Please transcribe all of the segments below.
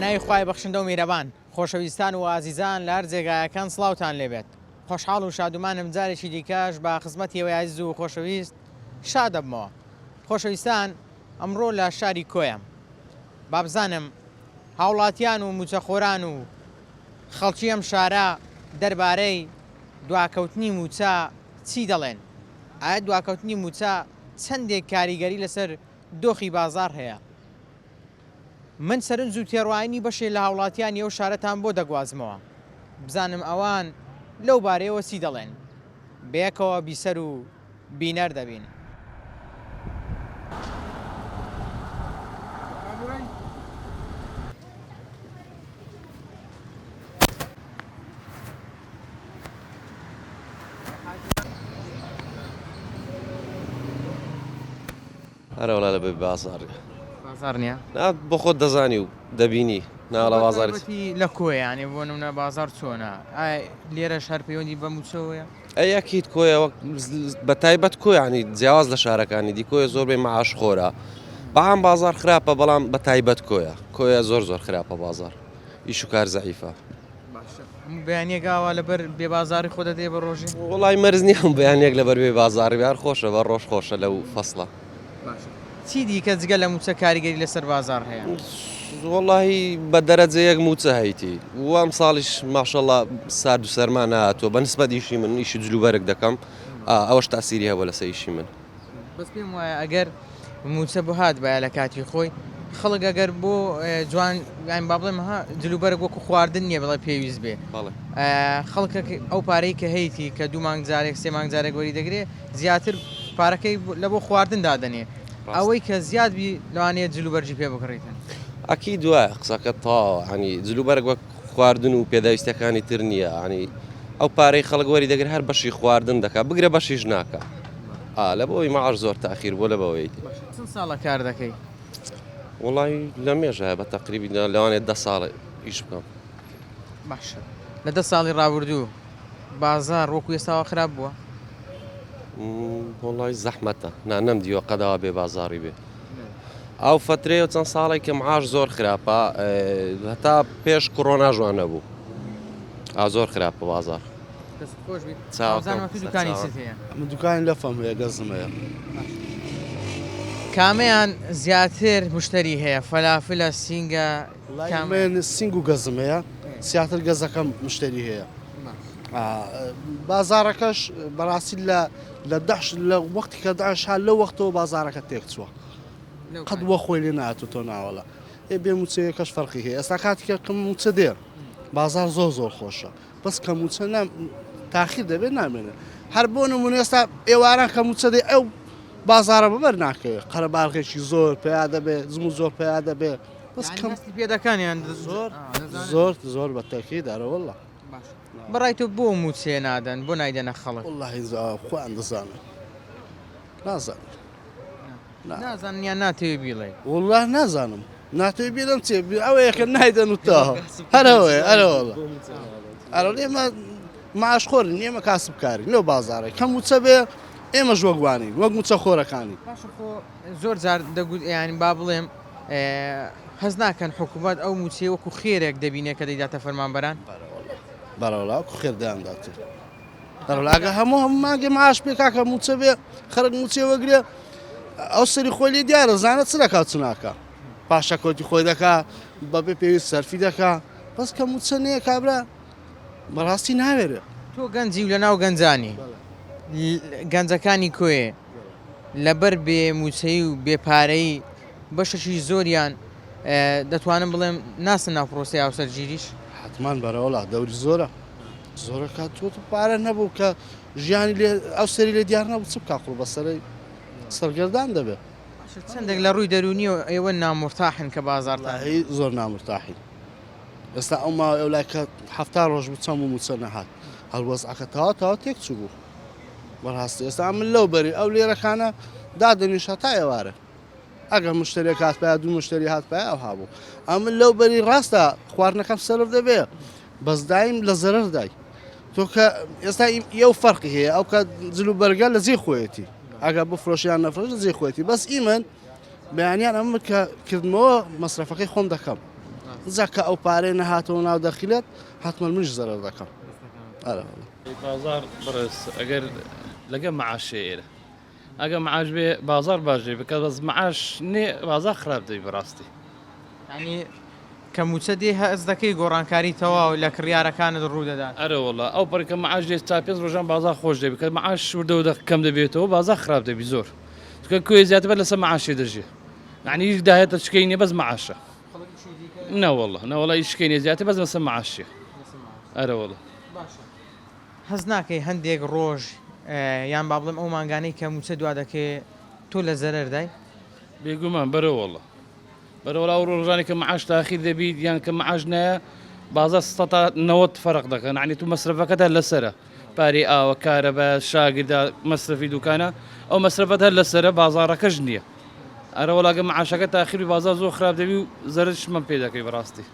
دانایی خوای بەخشندە و میرەبان خۆشەویستان و ئازیزان لە هەر جێگایەکان سڵاوتان لێبێت خۆشحاڵ و شادومانم جارێکی دیکەش بە خزمەتیەوەی عزیز و خۆشەویست شاد دەبمەوە. خۆشەویستان ئەمڕۆ لە شاری کۆیەم با بزانم هاوڵاتیان و موچەخۆران و خەڵکی ئەم شارە دەربارەی دواکەوتنی موچە چی دەڵێن؟ ئایا دواکەوتنی موچە چەندێک کاریگەری لەسەر دۆخی بازار هەیە؟ من سەرنج و تێڕواینی بەشێ لە هاوڵاتیانی ئەو شارەتان بۆ دەگوازمەوە بزانم ئەوان لەو بارەیەوە چی دەڵێن. بەیەکەوە بیسەر و بینەر دەبین. هەرە وڵا لە بە بازار بازار نییە؟ بۆ خۆت دەزانی و دەبینی ناڵە بازاری لە کۆیانێ بۆ نمونە بازار چۆنە؟ لێرەش هەر پەیوەندی بە موچەوەیە؟ ئەیەکیت کۆیەوە بە تایبەت کۆیانی جیاواز لە شارەکانی دی کۆیە زۆر بێ مەعاش خۆرە بەهام بازار خراپە بەڵام بە تایبەت کۆیە زۆر خراپە بازار ئیش و کار زەعیفە. بەیانێکاوە لەبەر بێ بازاری خۆ دەدێ بە ڕۆژێ؟ وڵای مەرز نییەم بەیانێک لەبەر بێ بازاری بیار خۆشە بە ڕۆژ خۆشە لەو فەسڵە. چی دیکە جگە لە موچە کاریگەری لەسەر بازار هەیە؟ وڵی بە دەرەجەیەک موچە هەیتی وام ساڵیش ماشەڵڵا سارد و سەرمان نهاتوە بە نسبەت ئیشی من ئیشی جلوبەرگ دەکەم ئەوەش تاسیری هەبووە لەسەر ئیشی من. بەس پێم وایە ئەگەر موچە بهات بایە لە کاتی خۆی خەڵک ئەگەر بۆ جوان با بڵێم جلوبەرگ وەکو خواردن نییە بڵێ پێویست بێ خەڵکە ئەو پارەی کە هەیتی کە 2 مانگ جارێک 3 مانگ جارێک وەری دەگرێت زیاتر پارەکەی لە بۆ خواردن دادەنێ ئەوەی کە زیادبی لەوانەیە جلوبەرجی پێ بکڕیتن. ئەکی دوایە قسەکە تاوە هەنی جلوبەرگ وەک خواردن و پێداویستەکانی تر نییە هەنی ئەو پارەی خەڵک وەری دەگرێت هەر بەشی خواردن دەکات بگرە بەشیش ناکە لە بۆی مەعاش زۆر تاخیر بۆ لە بەوەی. چەند ساڵە کار دەکەی؟ وڵی لە مێژە بە تەقریبی لەوانێت 10 ساڵ ئیش بکەم. باشە لە 10 ساڵی ڕابردوو بازار وەکو ئێستاوە خراپ بووە؟ وڵی زەحمەتە نانەم دیوە قەداوا بێ بازاری بێ ئەو فترەیە چەند ساڵێک کە معاش زۆر خراپە هەتا پێش کۆڕۆنا ژوان نەبوو زۆر خراپە بازار. دوکانی لە فەم هەیە گەزم هەیە. کامەیان زیاتر مشتری هەیە فەلافلە سینگە؟ سینگ و گەزم هەیە زیاتر گەزەکەم مشتری هەیە. بازارەکەش بەڕاستی لە وەختی کە داش لە وەختەوە بازارەکە تێکچووە قەت وە خۆی لێ نهاتوو تۆ ناوەڵە بێ موچەیەکەش فەرقی هەیە. ئێستا کاتێکە کە موچە دێ بازار زۆر خۆشە بەس کە موچە تاخیر دەبێت نامێنێت هەر بۆ نمونە ئێستا ئێواران کە موچە دێ ئەو بازارە بەبەر ناکەوێت قەرەباڵغێکی زۆر پیا دەبێت زمو زۆر پیا دەبێت بەس پێدەکانیان زۆر بە تەکیید دارەوەڵە. بەڕای تۆ بۆ موچێ نادەن بۆ نایدەنە خەڵک؟ وڵی خۆیان دەزانن نازانن یان ناتەوێت بیڵێ؟ وڵی نازانم ناتەوێت بیڵم چێ ئەوەیە کە نایدەن و تا هەرەوەی ئەرەوەڵە ئەرەێمە ماشخۆرن ئێمە کاسب کاری لەو بازارە کەم موچە بێ ئێمەش وەگوانین وەک موچە خۆرەکانی. زۆر جار دەگوت یانی با بڵێم هەز ناکەن حکوومەت ئەو موچێ وەکو خێرێک دەبینێت کە دەیداتە فەرمانبەران بەرەوەڵا خێردایانداتێ بەرەوەلاگە هەموو ماگە ماش پێ کاکە موچە بێ خەرک موچێ وەگرێ ئەو سەری خۆی لێ دیارە زانێت چ دەکات چ ناکە پاشە کۆتی خۆی دەکا بەبێ پێویست سەرفی دەکا بەس کە موچە نییە کابرا بەڕاستی ناوێرێ. تۆ گەنجی و لە ناو گەنجانی گەنجەکانی کۆیێ لەبەر بێ موچەی و بێپارەی بەشەشی زۆریان دەتوانم بڵێم ناسن ناو پرۆسی هاوسەرگیریش؟ حتمان بەرەوەڵا دەوری زۆرە کات تۆ پارە نەبوو کە ژیانی ئەو سەری لێ دیار نەبوو چ بکە خوڵ بەسەرەی سەرگەردان دەبێت. چەندێک لە ڕووی دەرونی و ئێوە نامورتاحن کە بازار زۆر نامورتاحین. ئێستا ئەوما ئەو لای کە 70 ڕۆژ بوو چەند موچە نەهات هەڵوەزعەکە تەواو تێک چوو بوو بەڕاستی. ئێستا من لەو بەری ئەو لێرەکانە دادەنیش هەتا ئێوارە ئەگەر مشتێک هاتپای 2 مشتری هاتپای ئەو هابوو ئەمن لەو بەری ڕاستە خواردنەکەم سەرف دەبێت بەس دایم لە زەرەر دای تۆ کە ئێستا ئەو فەرقی هەیە ئەو کە جلوبەرگە لە زێ خۆیەتی ئەگەر بفرۆشیان نەفرۆش لە زێ خۆیەتی بەس ئیمن بەیانیان ئەمە کە کردمەوە مەسرەفەکەی خۆم دەکەم زەکە ئەو پارەی نەهاتەوە ناو دەخیلێت حتمما منش زەرەر دەکەم. بازار برس ئەگەر لەگە معاشێرە ئەگە معاش بێ بازار باشێ بکە بەس معاش نێ بازار خراپ دەی بەڕاستی. ینی کە موچە دێ هەز دەکەی گۆڕانکاری تەواو لە کڕیارەکانت ڕوو دەدات. ئەرە وڵا ئەو پەرکە معاش دێت تا پێ ڕۆژان بازار خۆش دەبێت کە معاش وردە کەم دەبێتەوە بازار خراپ دەبی زۆر چکە کوێ زیاتر بە لەسەر معاشێ دەژێ یعنی هیچ داهێتە چکەینێ بەس معاشە نەوەڵە هیچ شکەینێ زیاتر بەس لەسەر معاشێ ئەرە وڵا هەز ناکەی هەندێک ڕۆژ یان با بڵێم ئەو مانگانەی کە موچە دوا دەکەی تۆ لە زەرەر دای بێگومان بەرەوەڵە بەرەوەڵا و ڕۆژانی کە معاش تاخیر دەبیت یان کە معاش نایە بازار 90 فەرق دەکەن عنی تو مەسرفەکەتە لەسرە پارەی ئاوە کارە بە شاگردا مەسرفی دوکانە ئەو مەسرفەت هەر لەسرە بازارەکەش نییە ئەرە وڵاگە معاشەکە تاخیری بازار زۆر خراپ دەبی و زەرشمان پێ دەکەی بەڕاستی.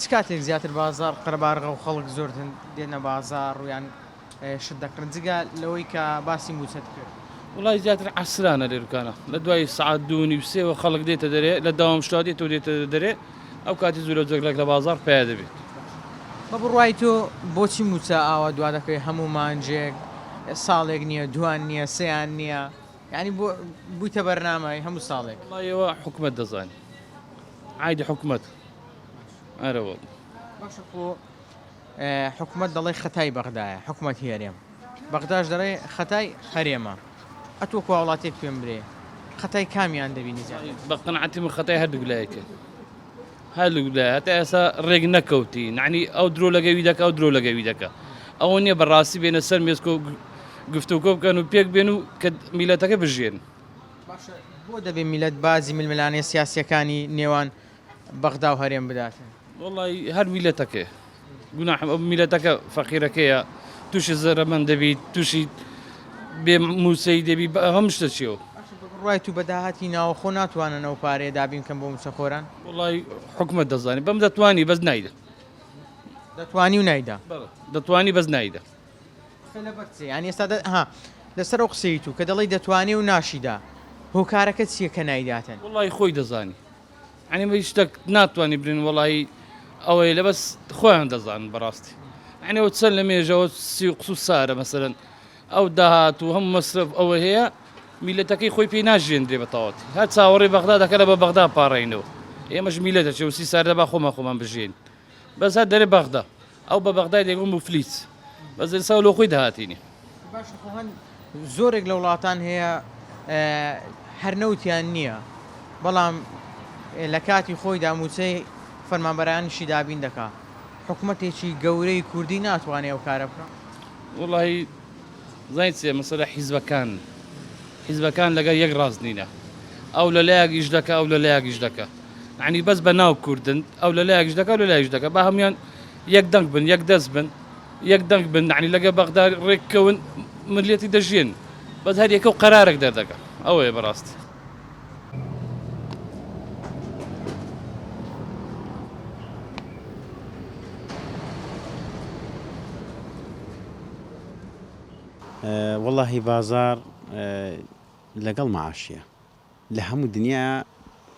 چ کاتێک زیاتر بازار قەرەبارغە و خەڵک زۆر دێنە بازار و یان شت دەکڕن جگە لەوەی کە باسی موچەت کرد. وڵی زیاتر عسرانە لێرکانە لە دوای سعات دوونی وسێەوە خەڵک دێتە دەرێ لە داوام شتادی تۆ دێتە دەرێ ئەو کاتی زۆر جەگلێک لە بازار پیا دەبێت. بە بڕوای تۆ بۆچی موچە ئاوا دوا دەکەی هەموو مانجێک ساڵێک نییە دوان نییە سیان نییە ینی بوویتە بەرنامای هەموو ساڵێک. وڵایەوە حکومت دەزانی عایدی حکومت ئەرەوە باشە خۆ حکومت دەڵێ خەتای بەغدایە حکومەت هێرێم بەغداش دەڵێ خەتای هەرێمە ئەتۆ کو وڵاتێک پێم برێ خەتای کامیان دەبینی بە قەنعەتی من خەتای هەردوو لایەکە هەردوو لای هەتا ئێستا ڕێک نەکەوتی نعنی ئەو درۆ لەگەوی دەکە ئەو درۆ لەگەوی دەکە ئەوە نییە بەڕاستی بێنە سەر مێسکۆ گفتوکۆ بکەن و پێک بێن و کە میلەتەکە بژێن. بۆ دەبێت میلەت بازی ململانەیە سیاسیەکانی نێوان بەغدا و هەرێم بداتن. وڵی هەر میلەتەکە گوناح ئەو میلەتەکە فەقیرەکەیە تووشی زەرەمەند دەبیت تووشی بێ موسەی دەبی هەم شتە چیەوە. ڕای تو بەداهاتی ناوەخۆ ناتوانن ئەو پارەیە دابین کەم بۆ موچەخۆران. وڵی حکومت دەزانی بەم دەتوانی بەس نایدە دەتوانی و نایدا دەتوانی بەس نایدە ینی ئێستا لەسەر ئەو قسەی تو کە دەڵی دەتوانێ و ناشیدا هۆکارەکە چییە کە نایداتن. وڵی خۆی دەزانی عنی شتێک ناتوانانی برین وڵی ئەوەی لە بەس خۆیان دەزانن بەڕاستی عنەوە چەند لە مێژەوە سی قسو سارە مەسەرەن ئەو داهات و هەموو مەسرف ئەوە هەیە میلەتەکەی خۆی پێی ناژێندرێ بەتەواتی هەر چاوەڕێ بەغدا دەکە لە بە بەغدا پاڕێنەوە ئێمەش میلەتە چێ وسی ساردە با خۆمان بژێن بەس هەر دەرێ بەغدا ئەو بە بەغدای دێگوم و فلیس بەس ئێستا لۆ خۆی داهاتینی. زۆرێک لە وڵاتان هەیە هەرنەوتیان نییە بەڵام لە کاتی خۆیدا موچەی فەرمانبەرانیشی دابین دەکا حکوومەتێکی گەورەی کوردی ناتوانێت ئەو کارە بکە. وڵی زای چێ مەسەلە حیزبەکان لەگەر یەک ڕاست نینە ئەو لە لایەکیش دەکە ئەو لە لایەکیش دەکە عنی بەس بە ناو کوردن ئەو لە لایەکیش دەکە لە لایەکیش دەکە بە هەمویان یەک دەنگ بن یەک دەست بن یەک دەنگ بن عنی لەگە بەغدا ڕێککەون ملیەتی دەژێن بەس هەر یەکە و قەرارێک دەردەکە ئەوەیە بەڕاستی. واللهی بازار لەگەڵ معاشیە لە هەموو دنیا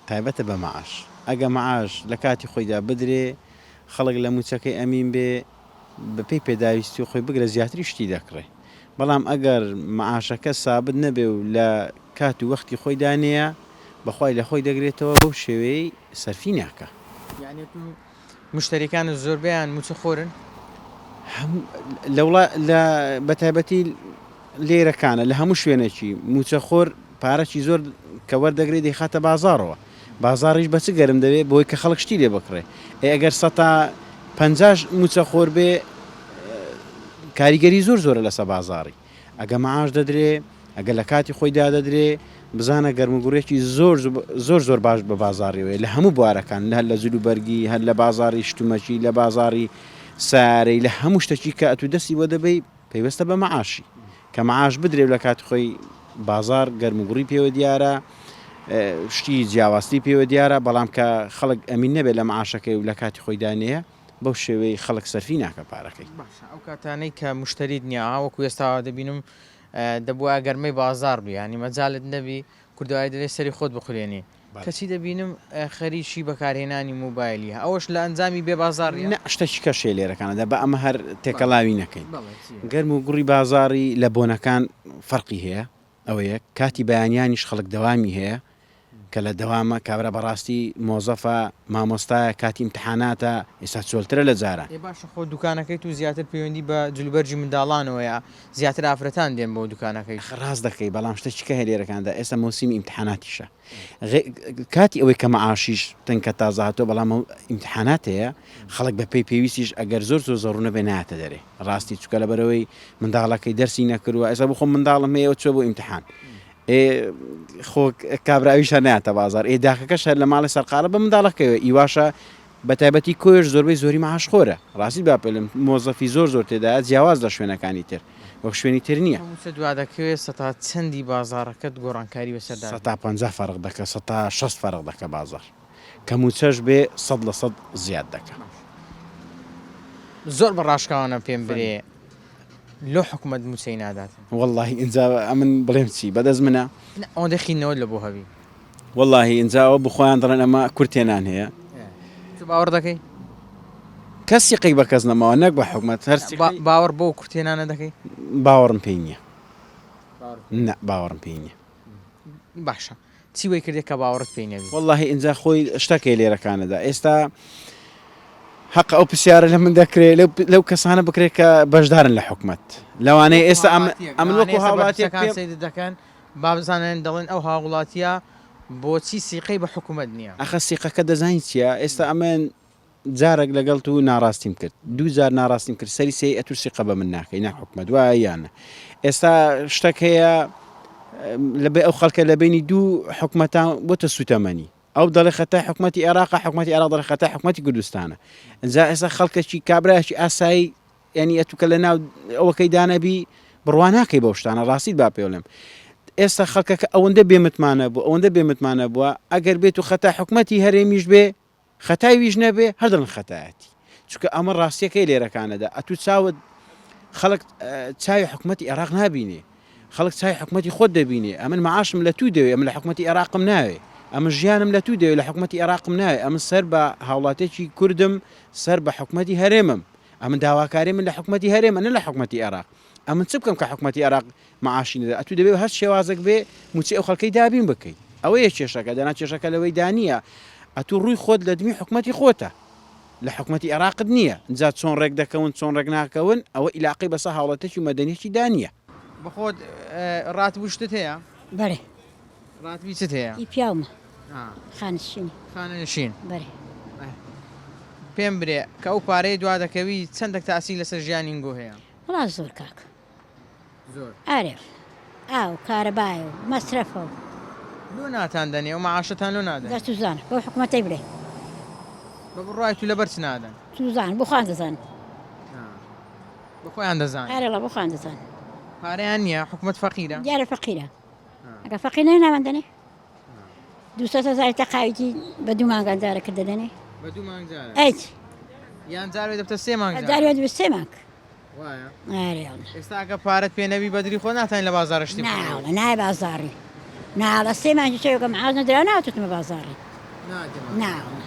تایبەتە بە معاش ئەگە معاش لە کاتی خۆیدا بدرێ خەڵک لە موچەکەی ئەمین بێ بەپێی پێداویستی و خۆی بگرە زیاتری شتی دەکڕێ بەڵام ئەگەر معاشەکە سابت نەبێ و لە کات و وەختی خۆی دانەیە بەخوای لە خۆی دەگرێتەوە بەو شێوەیە سەرفی ناکە. یعنی مشتریەکان زۆربیان موچەخۆرن لە بەتایبەتی لێرەکانە لە هەموو شوێنێکی موچەخۆر پارەی زۆر کە وەردەگرێت دەیخاتە بازارەوە بازاڕیش بە چ گەرم دەوێت بۆی کە خەڵک شتی لێ بکڕێ ئەگەر 150 موچەخۆر بێ کاریگەری زۆرە لەسە بازاری ئەگە معاش دەدرێ ئەگە لە کاتی خۆیدا دەدرێ بزانە گەرمگوڕێکی زۆر باش بە بازاڕیەوەی لە هەموو بوارەکان هەر لە جلوبەرگی هەر لە بازاری شتومەکی لە بازاری سارەی لە هەموو شتێکی کە ئەتو دەستی بۆ دەبەی پێوەستە بە معاشی کە معاش بدرێ لە کاتی خۆی بازار گەرمگوڕی پێوە دیارە شتی جیاوازی پێوە دیارە بەڵام کە خەڵک ئەمین نەبێت لە معاشەکەی و لە کاتی خۆی دانەیە بەو شێوەی خەڵک سەرفی ناکە پارەکەی. ئەو کاتانەی کە مشتریت نییە وەکو ئێستا دەبینم دەبووە گەرمەی بازار بوو ینی مەجالت نەبی کوردەوای دەڵێ سەری خۆت بخورێنێ کەچی دەبینم خەریکی بەکارهێنانی موبایلی ئەوەش لە ئەنجامی بێ بازاڕی شتێکی کەشێ لێرەکانەدا بە ئەمە هەر تێکەڵاوی نەکەین گەرم و گوڕی بازاری لە بۆنەکان فەرقی هەیە ئەوەیە کاتی بەیانیانیش خەڵک دەوامی هەیە کە لە دەوامە کابرا بەڕاستی مۆزەفە مامۆستایە کاتی امتحاناتە ئێستا چۆلترە لە جارە باشە خۆ دوکانەکەی تو زیاتر پەیوەندی بە جلوبەرجی منداڵانەوەیە زیاتر ئافرەتان دێن بۆ دوکانەکەی ڕاست دەکەی بەڵام شتێکی کە هێلێرەکاندا ئێستا مۆسیمی امتحاناتیشە کاتی ئەوەی کە مەعاشیش تەنکە تازاهاتۆ بەڵام امتحانات هەیە خەڵک بە پێی پێویستیش ئەگەر زۆر زۆڕونە بێ ناتە دەرێ ڕاستی چکە لە بەرەوەی منداڵەکەی دەرسی نەکردووە ئێستا بخۆم منداڵم هەیە چۆ بۆ امتحان خۆ کابراویشە ناتە بازار داخەکەش هەر لە ماڵی سەرقاڵە بە منداڵەکەوە ئیواشە بە تایبەتی کۆش زۆربەی زۆری مەعاش خۆرە ڕاستی با پێڵم مۆزەفی زۆر تێدایە جیاواز لە شوێنەکانی تر وەک شوێنی تر نییە دوا دەکەوێت سەتا چەندی بازارەکەت گۆڕانکاری بەسەردا 150 فەرق دەکە 160 فەرق دەکە بازار کەموچەش بێ 100% زیاد دەکە زۆر بەڕاشکاوانە پێم برێ لۆ حکومت موچەی نادات واللهی ئینجا ئەمن بڵێم چی بەدەست منە ئەوە دەخینەوە لە بۆ هەوی واللهی ئینجاوە بخۆیان دەڵێن ئەمە کورتێنان هەیە باوەڕ دەکەی کەسی قەی بە کەس نەماوە نەک بە حکومت هەرسی باوەڕ بۆ کورتێنانە دەکەی باوەڕم پێی نییە نه باوەڕم پێی نییە باشە چی وەی کردێت کە باوەڕت پێی نەبی واللهی ئینجا خۆی شتەکەی لێرەکانەدا ئێستا حق ئەو پرسیارە لە من دەکرێت لەو کەسانە بکرێت کە بەشدارن لە حکومت لەوانەیە ئێستا ئەمن وەکو هاوڵاتیەکان دەکەن بابزانێن دەڵێن ئەو هاوڵاتیە بۆچی سیقەی بە حکومت نییە ئەخە سیقەکە دەزانین چییە ئێستا ئەمەن جارێک لەگەڵ و ناڕاستیم کرد دووجار ناڕاستیم کرد سەری سی ئەتو سیقە بە من ناکەی نا حکومت وایە یانە ئێستا شتێک هەیە لەبێ ئەو خەڵکە لە بینی دوو حکومەتان بۆتە سوتەمەنی ئەو دەڵێ خەتای حکومەتی عێراق حکومەتی عێراق دەڵێ خەتای حکومەتی کوردستانە ئەجا ئێستا خەڵکێکی کابراایکی ئاسایی ینی ئەتوکە لە ناو ئەوەکەی دانەبی بڕواناکەی بەو شتانە ڕاستیت با پێڵێم ئێستا خەڵکەکە ئەوەندە بێمتمانە بوو ئەوەندە بێمتمانە بووە ئەگەر بێت و خەتای حکومەتی هەرێمیش بێ خەتای ویش نەبێ هەردڵن خەتایەتی چونکە ئەمە ڕاستیەکەی لێرەکانەدا ئەتو چاوت خەڵک چاوی حکومەتی عێراق نابینێ خەڵک چای حکومەتی خۆت دەبینێ ئەمن مەعاشم لە تو دەوێ ئەمە لە حکومەتی عێراقم ناوێ ئەمە ژیانم لە تو دەوێت لە حکومەتی عێراقم ناوێ ئەمە سەر بە هاوڵاتێکی کوردم سەر بە حکومەتی هەرێمم ئەمن داواکاری من لە حکومەتی هەرێمە نە لە حکومەتی عێراق ئەمن چ بکەم کە حکومەتی عێراق مەعاشی نەدا ئەتو دەبێت هەر شێوازێک بێ موچی ئەو خەڵکەی دابین بکەیت ئەوەیە کێشەکە دەنا کێشەکە لەوەی دانیە ئەتو ڕووی خۆت لە دمی حکومەتی خۆتە لە حکومەتی عێراقت نییە جا چۆن ڕێک دەکەون چۆن ڕێک ناکەون ئەوە ئیلاقی بەسە هاوڵاتێکی مەدەنیەکی دانیە بەخۆت ڕاتبووشتت هەیە بەێ ڕاتوی چت هەیە ئی پیاومە خانشین خانەنشین بەێ پێم برێ کە ئەو پارەی دوا دەکەوی چەندێک تاسی لەسەر ژیانی گۆ هەیە وڵات زۆر کاک زۆر ئارێ ئاو کارەبایە و مەسرەفە و لۆ ناتان دەنێ و مەعاشتان لۆ نادەن دەست توزانە بۆ حکومەتەی برێ بە بڕای تو لەبەر چ نادەن توزان بۆ خوان دەزان بە خۆیان دەزان ئارێڵە بۆ خوان دەزان پارەیان نییە حکومت فەقیرە دیارە فەقیرە ئەگە فەقیر نەی نامەندەنێ 200,000 تەقاویتی بە دوو مانگەندارە کرد دەدەنێ بە دوو مانگجارە ئەیت یان جارێ دەبتە سێ مانگ داروێت بە سێ مانگ وایە ئارێڵە ئێستا کە پارەت پێنەوی بەدری خۆ ناتان لە بازارشتی ناوڵە نای بازاڕی ناڵە سێ مانگی چێوەکە مەعاز نەدرا ناوتتمە بازاڕی ناوڵە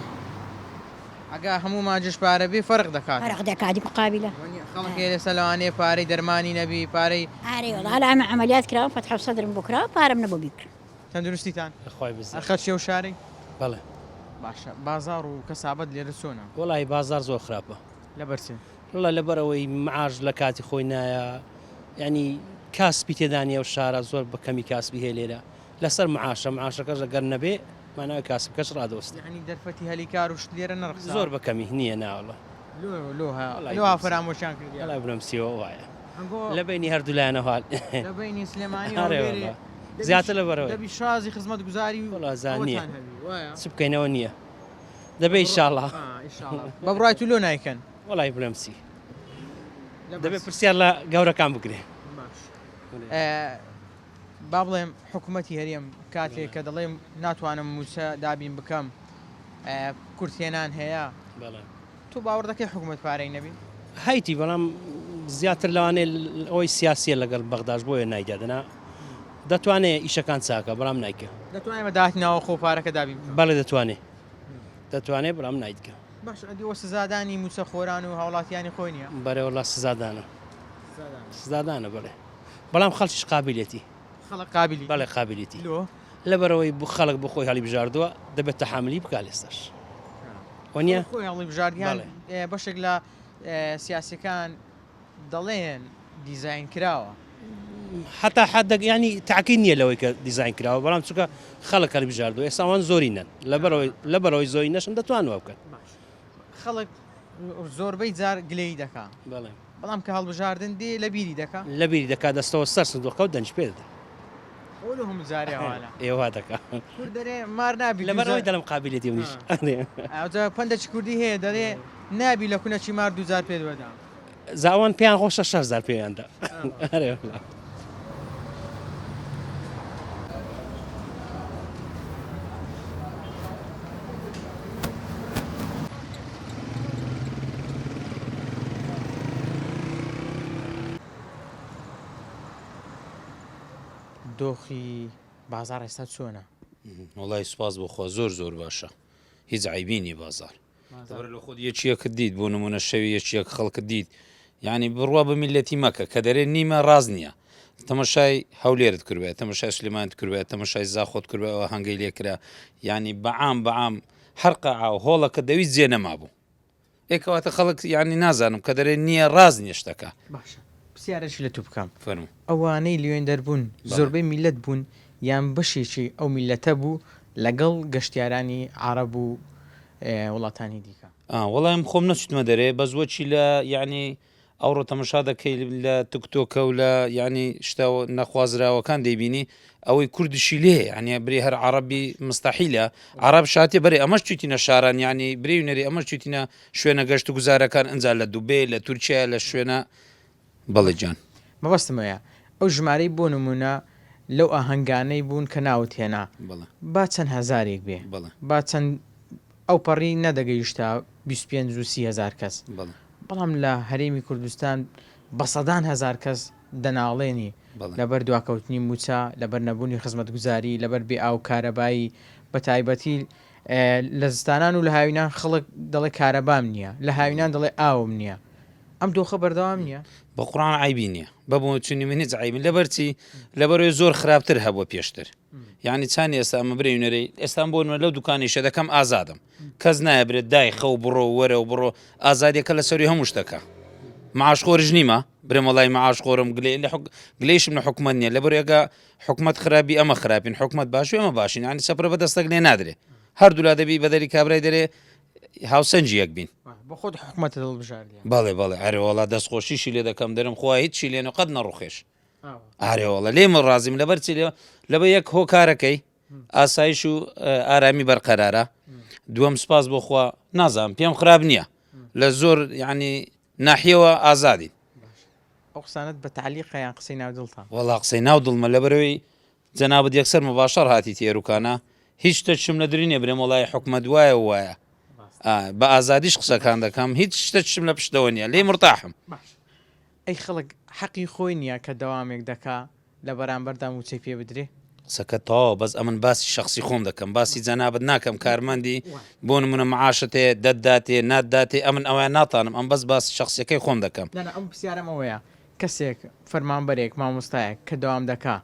ئەگا هەموو ماجش پارە بێ فەرق دەکات فەرق دەکاتی مقابلە خەڵک لێسە لەوانەیە پارەی دەرمانی نەبی پارەی ئارێوڵە هەلا ئەمە عملیات کراوە فتح سەدرم بۆ کراوە پارەم نەبوو بیکرد تەندروستیتان خۆی بزە ئەخەت شێ و شاری بەڵێ باشە بازار و کەسابەت لێرە چۆنە وڵی بازار زۆر خراپە لەبەرچێ وڵە لەبەرەوەی معاش لە کاتی خۆی نایە ینی کاسپی تێدانە و شارە زۆر بە کەمی کاسبی هەیە لێرە لەسەر معاشەکەش ئەگەر نەبێ ماناوی کاسبکەش ڕادۆست ینی دەرفەتی هەلیکار و شت لێرە نەرخ زۆر بە کەمی نییە ناوڵە لۆ فرامۆشیان کردی لای بنم سیەوە وایە لە بینی هەردوو لایەنە هاال لە بینی سلێمانی زیاتر لەبەرەوەی دەبی شازی خزمەت گوزاری وڵازانە چ بکەینەوە نییە دەبێ ئیشاڵڵا بە بڕای تو لۆ نایکەن وڵی بلەمسی دەبێت پرسیار لە گەورەکان بگرێ با بڵێم حکوومەتی هەرێم کاتێک کە دەڵێم ناتوانم موچە دابین بکەم کورتێنان هەیە تو باوەڕ دەکەی حکوومەت پارەی نەبی هەیتی بەڵام زیاتر لەوانێ ئەوەی سیاسیە لەگەڵ بەغداش بۆیە نایدادنا دەتوانێت ئیشەکان چاکە بەڵام نایکە دەتوانێمە داهاتنەوە خۆ پارەکە دابی بەڵێ دەتوانێت بەڵام نایتکە باش ئەدیوە سزادانی موچە خۆران و هاوڵاتیانی خۆی نییە بەرەوەڵا سزادانە بڵێ بەڵام خەڵکیش قابلێتی خەڵک قابلی بەڵێ قابلێتی لۆ لەبەرەوەی خەڵک بخۆی هەڵی بژاردووە دەبێت تەحاملی بکا لێستش وانە خۆی هەڵی بژاردیان بەشێک لە سیاسەکان دەڵێن دیزاین کراوە حتا حدەک ینی تاقین نییە لەوەی کە دیزاین کراوە بەڵام چووکە خەڵک هەڵی بژاردووە ئێستاوان زۆری نەن لەبەرەوەی زۆری نەشن دەتوانەوە بکەن خەڵک زۆربەی جار گلەی دەکا بەڵێ بەڵام کە هەڵبژاردن دێ لە بیری دەکا لە بیری دەکات دەستەوە سەر سندوقە و دەنج پێدا ئەوە هەموو جارێوانە ئێوە دەکا دەرێ مار نابی لەبەرەوەی دەڵم قابلێتی منیش پندێکی کوردی هەیە دەڵێ نابی لە کوونەچی مار دوزار پێ دووەدا زاوان پێیان خۆشە 6,000 پێیاندا دۆخی بازار ئێستا چۆنە وڵی سوپاس بۆخوا زۆر باشە هیچ عیبینی بازار لە خۆ یەکیەکە دیت بۆ نمونە شەوی یەکیەک خەڵکە دیت یعنی بڕوا بە میلەتی مەکە کە دەرێ نیمە ڕاز نییە تەمەشای هەولێرت کردوێت تەمەشای سلێمانت کردوێت تەمەشای زاخۆت کردوێتەوە هەنگەی لێکرا ینی بەعام هەرقا ئاو هۆڵەکە دەویست جێ نەمابوو ئێکەواتە خەڵک ینی نازانم کە دەرێ نییە ڕاز نیشتەکە باشە پرسیارەشی لە تو بکەم فەرمو ئەوانەی لێوێن دەربوون زۆربەی میلەت بوون یان بەشێکی ئەو میلەتە بوو لەگەڵ گەشتیارانی عرب و وڵاتانی دیکە وەڵام خۆم نەچوتمە دەرێ بە زوەچی لە یعنی ئەوڕۆ تەمەشا دەکەی لە تکتۆکە و لە ینی شتا نەخوازراوەکان دەیبینی ئەوەی کوردشی لێ ینی برێ هەر عربی مستەحیلە عرب شاتێ بەرێ ئەمەش چوتینە شاران ینی برێونەری ئەمەش چوتینە شوێنە گەشت و گوزارەکان ئەنجا لە دووبێ لە تورکیا لە شوێنە بەڵێ جان مەبەستمەیە ئەو ژمارەی بۆ نمونە لەو ئاهەنگانەی بوون کە ناوت هێنا با چەند هەزارێک بێ با چەند ئەو پەڕی نەدەگەیشتا 25 و 30,000 کەس بەڵام لە هەرێمی کوردستان بە سەدان هزار کەس دەناڵێنی لەبەر دواکەوتنی موچە لەبەر نەبوونی خزمەت گوزاری لەبەر بێ ئاو کارەبایی بە تایبەتی لە زستانان و لە هاوینان خەڵک دەڵێ کارەبام نییە لە هاوینان دەڵێ ئاوم نییە ئەم دۆخە بەردەوام نییە بە قوڕان عیبی نییە بەبوو چنی من هیچ عیبین لەبەرچی لەبەرۆی زۆر خراپتر هەبووە پێشتر یعنی چانی ئێستا ئەمە برێونەرەی ئێستان بۆ لەو دوکانیشە دەکەم ئازادم کەس نایبرێت دای خەو بڕۆ وەرە و بڕۆ ئازادیەکە لە سەری هەموو شتەکە معاش خۆرج نیمە برێ وڵای معاش خۆرم گلەیشم لە حکومت نییە لەبەر ێگە حکومت خراپی ئەمە خراپین حکومت باش ئەمە باشین ینی سەپرە بەدەستەک لێ نادرێ هەردوو لا دەبی بەدەری کابرای دەرێ هاوسەنجی یەک بین بە خۆت حکومەتە دڵبژاردی بەڵێ ئارێوەڵا دەستخۆشیشی لێ دەکەم دەرم خوا هیچی لێنە قەت نەڕوخێش ئارێوەڵە لێمە ڕازیم لەبەرچی لەبە یەک هۆکارەکەی ئاسایش و ئارامی بەرقەرارە دووەم سپاس بۆخوا نازانم پێم خراپ نییە لە زۆر یعنی ناحیەوە ئازادین ئەو قسانت بە تعلیقیان قسەی ناو دڵتان وەڵا قسەی ناو دڵمە لەبەرەوەی جەنابەت یەکسەر مباشەر هاتی تێروکانە هیچ شتە چم لە درینێ برێم وڵای حکومەت وایە بە ئازادیش قسەکان دەکەم هیچ شتە چم لە پشتەوە نییە لێ مرتاحم ئەی خەڵک حەقی خۆی نییە کە دەوامێک دەکا لە بەرامبەردام وچەی پێ بدرێ قسەکە تەواو بەس ئەمن باسی شخصی خۆم دەکەم باسی جەنابەت ناکەم کارمەندی بۆ نمونە معاشتێ دەتداتێ ناتداتێ ئەمن ئەویان ناتانم ئەم بەس باسی شخصیەکەی خۆم دەکەم ئەم پرسیارم ئەوەیە کەسێک فەرمانبەرێک مامۆستایەک کە دەوام دەکا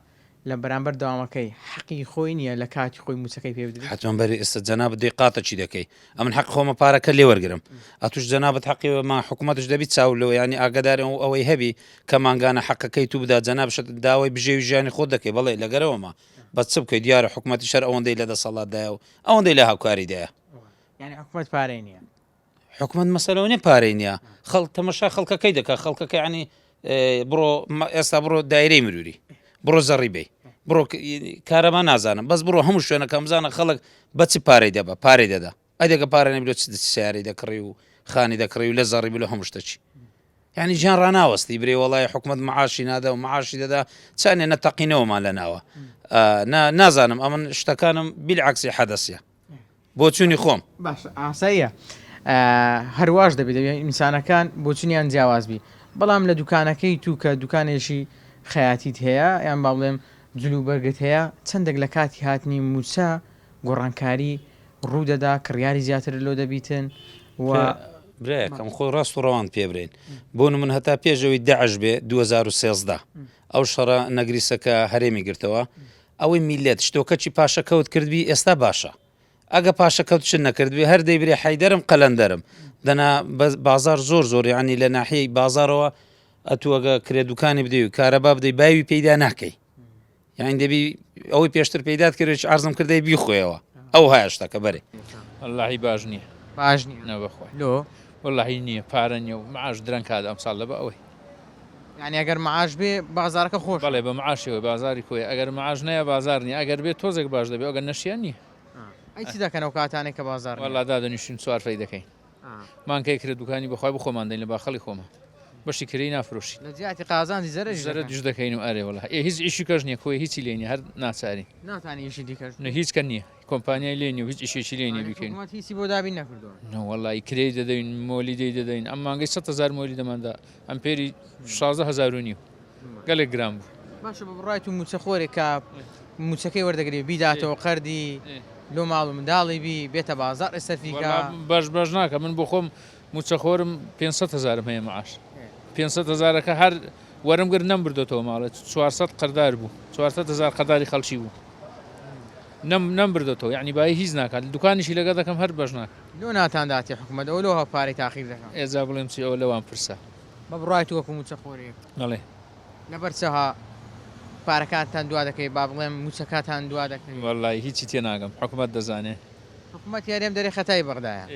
لە بەرامبەر داوامەکەی حەقی خۆی نییە لە کاتی خۆی موچەکەی پێ بدرێت حتوان بەری ئێستا جەنابەت دێ قاتە چی دەکەی ئەمن حەق خۆمە پارەکە لێ وەرگرم ئەتوش جەنابەت حەقیەوە حکوومەتش دەبیت چاولەوە ینی ئاگدار ئەوەی هەبی کە ماگانە حەقەکەی تو بدا جەنابشت داوای بژێوی ژیانی خۆت دەکەی بەڵێ لەگەرەوەمە بەچ بکەی دیارە حکوومەتی شەر ئەوەندەی لە دەسەڵاتدایە و ئەوەندەی لە هاوکاریدایە یعنی حکوومەت پارەی نییە حکوومەت مەسەلەوە نیە پارەی نییە خەڵک تەمەشا خەڵکەکەی دەکات خەڵکەکە ینی بڕۆ ئێستا بڕۆ دایرەی مروری بڕۆ زەڕی بێ بڕۆ کارەما نازانم بەس بڕۆ هەموو شوێنەکە بزانە خەڵک بەچی پارەی دەبە پارەی دەدا ئەدێکە پارە نەبیێت سیاری دەکڕی و خانی دەکڕی و لە زەڕی بلو هەموو شتەچی یعنی ژیان ڕناوەستی برێ وڵای حکومت معاشی نادا و معاشی دەدا چانێ نەتەقینەوەمان لە ناوە نازانم ئەمن شتەکانم بیلعکسی حەدەسیە بۆ چوونی خۆم باش ئاساییە هەرواش دەبێت ئینسانەکان بۆ چونیان جیاواز بی بەڵام لە دوکانەکەی تو کە دوکانێکی خەیاتیت هەیە یان با بڵێم جلوبەرگت هەیە چەندێک لە کاتی هاتنی موچە گۆڕانکاری ڕوودەدا کڕیاری زیاتر لۆ دەبیتن و برایەکەم خۆ ڕاست و ڕەوان پێ برێن بۆ من هەتا پێشەوەی داعش بێ 2013 ئەو شەڕە نەگریسەکە هەرێمی گرتەوە ئەوەی میلێت شتۆکەچی پاشەکەوت کردبی ئێستا باشە ئەگە پاشەکەوت چ نەکردوی هەر دەیبرێ حیدەرم قەلەندەرم دەنا بازار زۆر ینی لە ناحیەی بازارەوە ئەتووەگە کرێ دوکانی بدەی و کارەبا بدەی باوی پەیدا ناکەی یان دەبی ئەوەی پێشتر پەیدات کردێت ئارزم کردەی بیخۆیەوە ئەو هەیە شتەکە بەرێ واللهی باش نییە باش نیە نەبەخۆی لۆ واللهی نییە پارە نیە و معاش درەنگ کات ئەمساڵ لە بە ئەوەی یعنی ئەگەر معاش بێ بازارەکە خۆش بەڵێ بە معاشەوە بازاری کۆی ئەگەر معاش نەیە بازار نیە ئەگەر بێت تۆزێک باش دەبێت ئەگەر نەشیان نییە ئەی چی دەکەنەوە کاتانێک کە بازار والله دادەنیشتین سوار فەی دەکەین مانکەی کرێ دوکانی بەخوای بخۆمان دەین لە باخەڵی خۆمە بەشی کری نافرۆشی لە جیاتی قازانجی زەرە دوش دەکەین و ئەرێ وڵە هیچ ئیشی کەش نییە کۆی هیچی لێنی هەر ناچاری ناتانی ئیشی دیکەش هیچ کە نییە کۆمپانیای لێنی و هیچ ئیشێکی لێنی بکەین هیچی بۆ دابین نەکردەوە وڵی کرێ دەدەین مۆلی دەی دەدەین ئەم مانگەی 100,000 مۆلی دەماندا ئەم پێری 16,000 گەلێک گرام بوو باشە بە بڕایت و موچەخۆرێک کە موچەکەی وەردەگری بیداتەوە قەردی لۆ ماڵ و منداڵی بی بێتە بازار ئەسەرفیکە باش ناکە من بۆ خۆم موچەخۆرم 500,000 هەیە معاش 500,000ەکە هەر وەرم گر نەم بردەوە ماڵێت 400 قەردار بوو 400,000 قەداری خەڵکی بوو نەم بردەوە یعنی بای هیچ ناکات دوکانیشی لەگە دەکەم هەر بەش ناکە لۆ ناتانداتی حکومەت ئەو لۆ هەپارەی تاخیر دەکەم ئێزا بڵێم چی ئەوە لەوان پرسە بە بڕایت وەکو موچەخۆرێک نەڵێ لەبەرچەها پارەکانتان دوا دەکەی با بڵێم موچەکاتان دوا دەکەی وەڵی هیچی تێ ناگەم حکومەت دەزانێ حکومەت یارێم دەرێ خەتای بەغدایە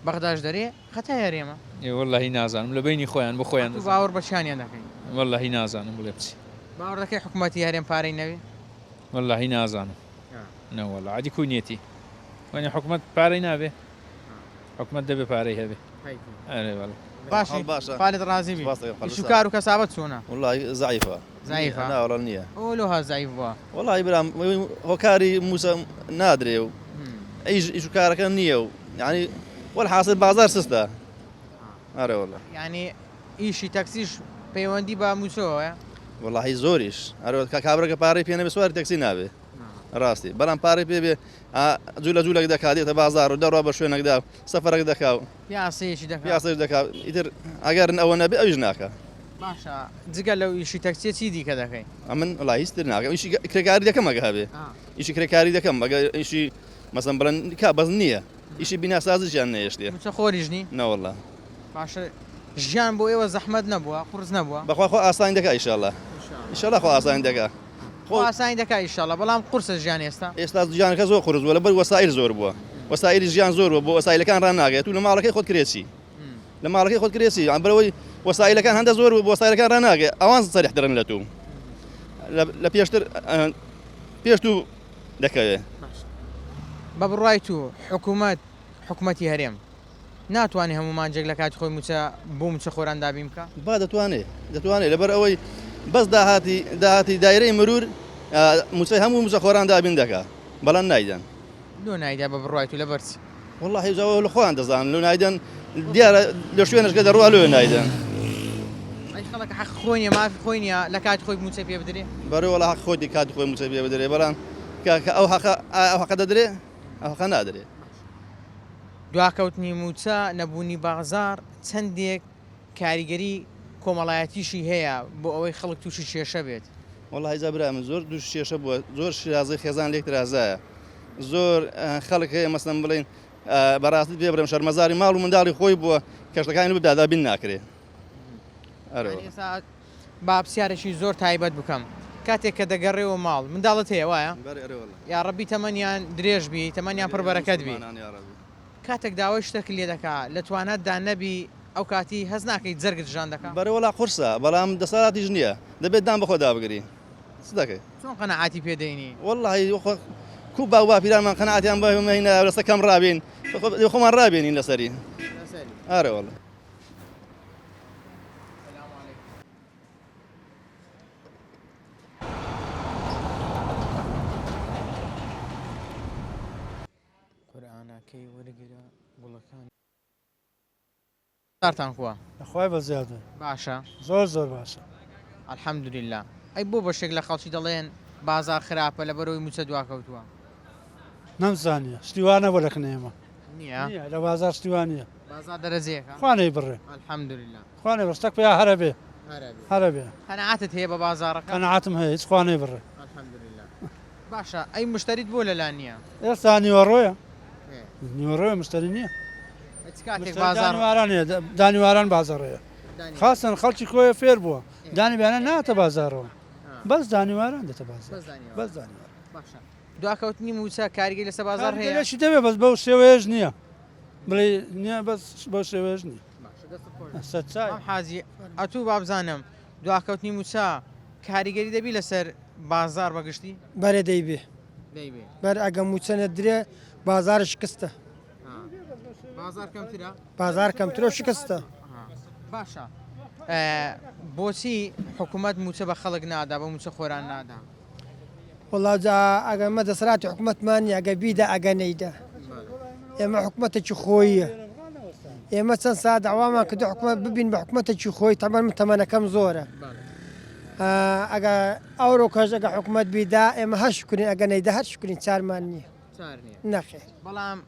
بەغداش دەرێ خەتای یارێمە وەڵی نازانم لە بینی خۆیان بۆ خۆیان باوەڕ بەشانیان دەکەین وەڵی نازانم بڵێ بچی باوەڕ دەکەی حکومەتی یارێم پارەی نەوێ وەڵی نازانم نەوەڵ عادی کونیەتی وەنی حکومەت پارەی نابێ حکومەت دەبێ پارەی هەبێ ئەرێ وەڵ باشی پالت ڕازی بی شکار و کەسابەت چۆنە والله ضعيفة زعيفة لا والله نية ئەولۆها زعیف بووە والله برام هوكاري موسى نادري ايش كارك نية يعني والحاصل بازار سستا اري والله یعنی ئیشی تەکسیش پەیوەندی بە موچەوەیە والله هي زوريش اري كابرك باري بينا بسوار تاكسي نابي راستي بلان باري بي جولا دكا ديت بازار ودروا بشوينك دا سفرك دكا پیاسەیەشی دەکات پیاسش دكا يتر اگر او نبي اجناكا باشە جگە لەو ئیشی تەکسیە چی دیکە دەکەی من والله يسترناكا ايش كريكاري دكا هابي ايش كريكاري دكا ايش مثلا بلان كابز نية ايش بنا سازش يعني ايش دي موچەخۆریژنی لا والله باشە ژیان بۆ ئێوە زەحمەت نەبووە قورس نەبووە بخوا خو اسان دكا ان شاء الله ان شاء الله خو اسان دكا خۆ ئاسانی دەکات ئیشەڵە بەڵام قورسە ژیان ئێستا ئێستا ژیانەکە زۆر قورس بووە لەبەر وەسایل زۆر بووە وەسایلی ژیان زۆر بووە بۆ وەسایلەکان ڕان ناگێت و لە ماڵەکەی خۆت کرێسی لە ماڵەکەی خۆت کرێسی بەرەوەی وەسایلەکان هەندە زۆر بوو بۆ وەسایلەکان ڕان ناگێت ئەوان سەریح دەرن لە تو لە پێشتر پێشتو دەکەوێت بە بڕای تو حکومەتی هەرێم ناتوانێت هەمومان جێک لە کاتی خۆی موچە بۆ موچە خۆران دابی بکە با دەتوانێت لەبەر ئەوەی بەس داهاتی دایرەی مرور موچەی هەموو موچە خۆران دابین دەکا بەڵام نایدەن لۆ نایدا بە بڕای تو لەبەرچی والله هێزەوە لە خۆیان دەزانن لۆ نایدەن دیارە لە شوێنشگە دەڕوا لۆ نایدەن ئەی خەڵک حەق خۆی نیە مافی خۆی نیە لە کاتی خۆی موچە پێ بدرێ بەڕێ وەڵا حەق خۆی کاتی خۆی موچە پێ بدرێ بەڵام کە ئەو حەقە دەدرێ ئەو حەقە نادرێ دواکەوتنی موچە نەبوونی بازار چەندێک کاریگەری کۆمەڵایەتیشی هەیە بۆ ئەوەی خەڵک تووشی کێشە بێت والله هیزا برا من زۆر دووش کێشە بووە زۆر شیرازەی خێزان لێک درازایە زۆر خەڵک هەیە مەسەڵەن بڵێن بەڕاستی پێ بڵێم شەرمەزاری ماڵ و منداڵی خۆی بووە کەشتەکانی بدادا بین ناکرێ ئێستا با پرسیارێکی زۆر تایبەت بکەم کاتێک کە دەگەڕێەوە ماڵ منداڵت هەیە وایە یا ڕەبی تەمەنیان درێژبی تەمەنیان پڕ بەرەکەت بی کاتێک داوای شتێک لێ دەکا لە توانەتدا نەبی ئەو کاتی هەز ناکەیت جەرگت ژان دەکە بەرەوەڵا قورسە بەڵام دەسەڵاتیش نییە دەبێت دام بەخۆ دابگری چ دەکەی چۆن قەنەعاتی پێدەینی والله کوب باوا پیرانمان قەنەعاتیان بەمەینە لەسەر کەم ڕابین خۆمان ڕابێنین لەسەری ئارە وەڵە قورئانەکەی وەرگرە گوڵەکان تارتان کووە لەخوای بەزیادە باشە زۆر باشە الحەمدولله ئەی بۆ بەشێک لە خەڵکی دەڵێن بازار خراپە لە بەرەوەی موچە دواکەوتووە نەمزانیە شتیوانە بۆ لەکنێمە نییە لە بازار شتیوانە بازار دەرەزیەکە خوانەی بڕێ الحەمدولله خوانێ بەستەک پێ هەرەبێ هەرەبێ قەنەعاتت هەیە بە بازارەکە قەنەعاتم هەیە هیچ خوانەی بڕێ الحەمدولله باشە ئەی مشتریت بۆ لەلا نییە ئێستا نیوەڕۆیە نیوەڕۆیە مشتری نییە هیچ کاتێک بازار دانیوارانەیە دانیواران بازارەیە خاصن خەڵکی کۆیە فێر بووە دانی بیانە ناتە بازارەوە بەس دانیواران دێتە بازار بەس دانیوار باشە دواکەوتنی موچە کاریگەری لەسەر بازار هەیە هەیەشی دەبێت بەس بەو شێوەیەش نییە بڵێ نییە بەس بەو شێوەیەش نییە حاجی ئەتوو بابزانم دواکەوتنی موچە کاریگەری دەبی لەسەر بازار بەگشتی بەرە دەیبێ بەر ئەگە موچەنە درێ بازار شکستە بازار کەمترە بازار کەمترۆ شکستە باشە بۆچی حکوومەت موچە بە خەڵک نادا بە موچە خۆران نادا وڵا جا ئەگە مە دەسەڵاتی حکوومەتمانی ئەگە بیدا ئەگە نەیدا ئێمە حکوومەتێکی خۆیە ئێمە چەند سا داوامان کردو حکوومەت ببین بە حکوومەتێکی خۆی تەمەن تەمەنەکەم زۆرە ئەگە ئەوڕۆ کەژ ئەگە حکوومەت بیدا ئێمە هەر شکرین ئەگە نەیدا هەر شکرین چارمان نییە نەخێر بەڵام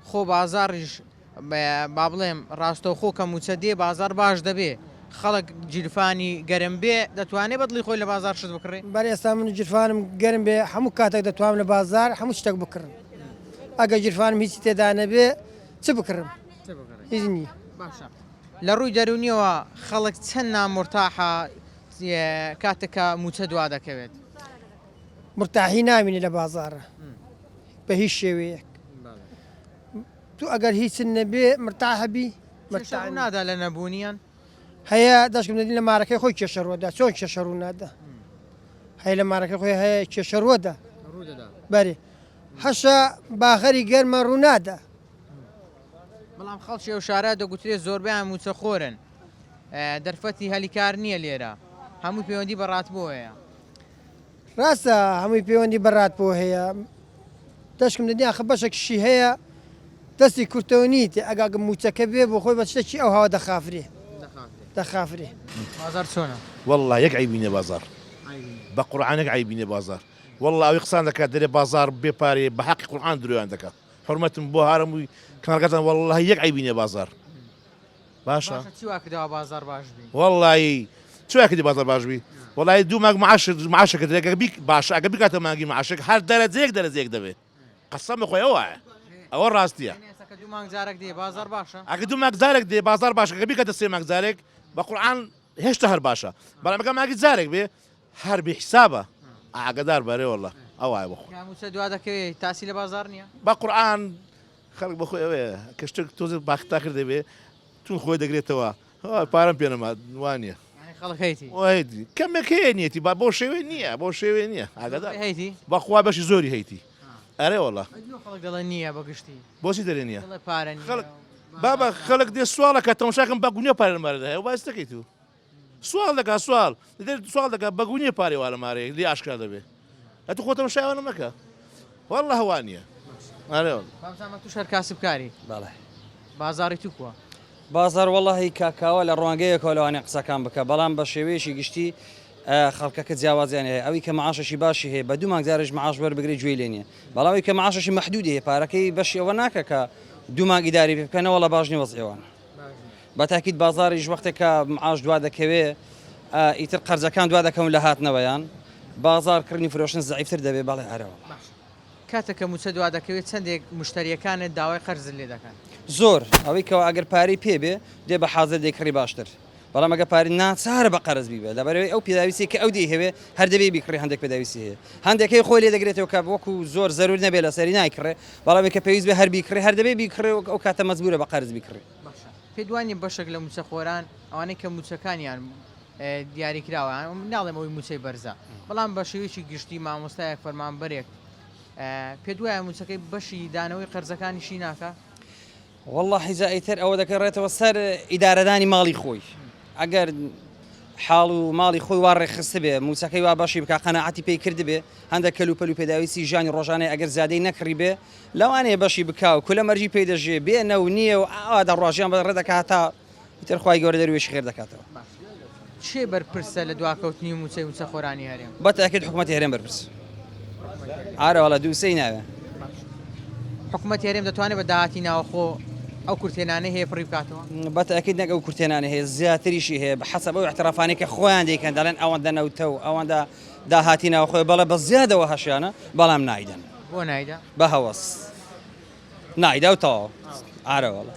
خۆ بازاڕیش با بڵێم ڕاستەوخۆ کە موچە دێ بازار باش دەبێ خەڵک جیرفانی گەرم بێ دەتوانێت بەدڵی خۆی لە بازار شت بکڕێ بەر ئێستا من جیرفانم گەرم بێ هەموو کاتێک دەتوانم لە بازار هەموو شتێک بکڕم ئەگە جیرفانم هیچی تێدا نەبێ چ بکڕم هیچ نییە باشە لە ڕووی دەرونیەوە خەڵک چەند نامرتاحە کاتێکە موچە دوا دەکەوێت مرتاحی نامینی لە بازارە بە هیچ شێوەیەک تو ئەگەر هیچ نەبێ مرتاحەبی نادا لە نەبوونیان هەیە دەشکم دەدی لە مارەکەی خۆی کێشەڕۆدا چۆن کێشەڕوو نادا هەیە لە مارەکەی خۆی هەیە کێشەڕۆدا بەێ هەشە باخەری گەرمە ڕوونادا بەڵام خەڵکی ئەو شارە دەگوترێت زۆربیان موچە خۆرن دەرفەتی هەلیکار نییە لێرە هەموو پەیوەندی بەڕات بۆ هەیە ڕاستە هەمووی پەیوەندی بەڕات بۆ هەیە دەشکم دەدی خە بەشێکشی هەیە دەستی کورتەوە نیت ئەگا موچەکە بێ بۆ خۆی بە شتێکی ئەو هاوا دەخافرێ دەخافرێ بازار چۆنە والله یەک عیبینە بازار بە قورعانێک عیبینە بازار والله ئەوی قسان دەکات دەرێ بازار بێپارێ بە حەقی قورعان درۆیان دەکات حرمەتم بۆ هەرمووی کەنەکەتان والله یەک عیبینە بازار باشە چیوا کردەوە بازار باش بی والله چوای کردی بازار باش بی والله دوو مانگ معاشەکە درێگە باشە ئەگە بکاتە مانگی معاشێک هەر دەرەجەیەک دەبێت قەسەمە خۆی ئەوە ئەوە ڕاستیە دوو مانگ جارێک دێ بازار باشە ئەگە دوو مانگ جارێک دێ بازار باشە کە بیکاتە سێ مانگ جارێک بە قورعان هێشتا هەر باشە بەڵام ئەگە مانگی جارێک بێ هەر بێحسابە ئاگدار بەرێ والله ئەوە بخۆ موچە دوا دەکەوێت تاسی لە بازار نییە بە قورعان خەڵک بەخۆی ئەوەیە کە شتێک تۆزێ باختا کرد دەبێ تون خۆی دەگرێتەوە پارەم پێ نەما وانە خەڵکیتی کەمێک هەیە نیەتی با بۆ شێوێ نییە بۆ شێوێ نییە ئاگدار هەیتی بەخوا بەشی زۆری هەیتی ئەرێ والله خەڵک دەڵێ نییە بەگشتی بۆچی دەرێ نییە خەڵک بابا خەڵک دێ سوالەکە تەماشاکەم بە گونیە پارێ مارەدا هەیە باس دەکەیت تو سوال دەکات سوال دەکات بە گونیە پارێوا لە مارەیە دی ئاشکرا دەبێ ئەتو خۆ تەماشاوانە مەکە والله هەوانە ئەرێ تو شەر کاسبکاری بەڵێ بازاری تو کووە بازار وەڵی کاکاوە لە ڕوانگەیەکەوە لەوانێ قسەکان بکە بەڵام بە شێوەیەشی گشتی خەڵکەکە جیاوازیان هەیە ئەوی کە معاشەشی باشی هەیە بە دوو مانگزارش معاش وەربگری گوێی لێ نیە بەڵاوی کە معاشەشی مەحدود هەیە پارەکەی بەشی ئەوە ناکە کە دوو مانگی داری پێ بکەنەوە لە باش نیوە ئێوان بە تاکید بازاریش وەختێک کە معاش دوا دەکەوێ ئیتر قەرزەکان دوا دەکەون لە هاتنەوەیان بازارکردنی فرۆشتن زعیفتر دەبێ بەڵێ هەرەوە کاتێککە موچە دوا دەکەوێت چەندێک مشتریەکانت داوای قەرز لێ دەکەن زۆر ئەوەی کەەوە ئەگەر پارەی پێ بێ دێ بە حازر دەیکڕی باشتر بەڵام ئەگە پاری ناچارە بە قەرز بیبێ لەبەرەوەی ئەو پێداویستی کە ئەو دی هەوێ هەر دەبێ بیکڕی هەندێک پێداویستی هەیە هەندێکی خۆی لێ دەگرێتەوە کە وەکو زۆر زەرور نەبێ لە سەری نایکڕێ بەڵام کە پێویست بێ هەر بیکڕێ هەر دەبێ بیکڕێ ئەو کاتە مەجبورە بە قەرز بیکڕێ پێ دوانی بەشێک لە موچە خۆران ئەوانەی کە موچەکانیان دیاریکراوە ناڵێم ئەوی موچەی بەرزە بەڵام بە شێوەیەکی گشتی مامۆستایەک فەرمانبەرێک پێ دوایە موچەکەی بەشی دانەوەی قەرزەکانیشی ناکە والله حیزائیتر ئەوە دەکەڕێتەوە سەر ئیدارەدانی ماڵی خۆی ئەگەر حاڵ و ماڵی خۆی وا ڕێخستە بێ موچەکەی وا باشی بکە قەنەعەتی پێی کرد بێ هەندێک کەلوپەل و پێداویستی ژانی ڕۆژانەی ئەگەر زیادەی نەکڕی بێ لەوانەیە بەشی بکاو کولە مەرجی پێی دەژێ بێنە و نییە و ئاوا ڕۆژیان بەڕێ دەکات تا ئیتر خوای گەورە دەروێشی خێر دەکاتەوە چێ بەرپرسە لە دواکەوتنی موچەی موچە خۆرانی هەرێم بە تاکید حکوومەتی هەرێم بەرپرس ئارەوەڵە دووسەی ناوێ حکوومەت یاێم دەتوانێت بە داهاتی ناوخۆ ئەو کورتێنانە هەیە پڕی بکاتەوە بەتەکیید نەگە و کورتێنانە هەیە زیاتریشی هەیە بە حەسەب ئەو احترافانی کە خۆیان دەیکەن دەڵێن ئەوەندە نەوتە و ئەوەندە داهاتی ناوخۆی بەڵێ بە زیادەوە هەشیانە بەڵام نایدەن بۆ نایدا بە هەوەس نایدا و تەواو ئارەوەڵە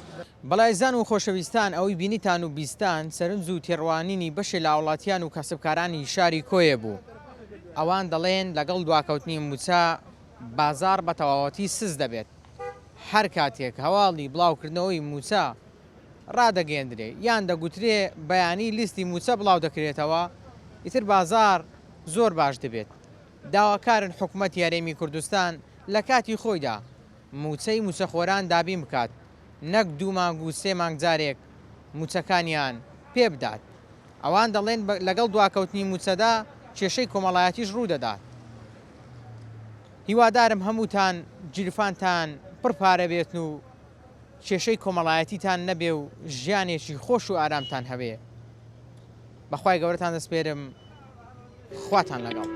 بەڵایزان و خۆشەویستان ئەوەی بینیتان و بیستان سەرنج و تێڕوانینی بەشێ لە وڵاتیان و کەسبکارانی شاری کۆیە بوو ئەوان دەڵێن لەگەڵ دواکەوتنی موچە بازار بە تەواوەتی سز دەبێت هەر کاتێک هەواڵی بڵاوکردنەوەی موچە ڕدەگەێنرێ یان دەگوترێ بەیانی لیستی موچە بڵاو دەکرێتەوە ئیتر بازار زۆر باش دەبێت داواکارن حکوومەت یاریێمی کوردستان لە کاتی خۆیدا موچەی موچەخۆران دابین بکات نەک 2 مانگ و 3 مانگ جارێک موچەکانیان پێ بدات ئەوان دەڵێن لەگەڵ دواکەوتنی موچەدا کێشەی کۆمەڵایەتیش ڕوو دەدات هیوادارم هەمووتان جیرفانتان پڕپارە بێتن و کێشەی کۆمەڵایەتیتان نەبێ و ژیانێکی خۆش و ئارامتان هەبێ بەخوای گەورەتان دەسپێرم خواتان لەگەڵ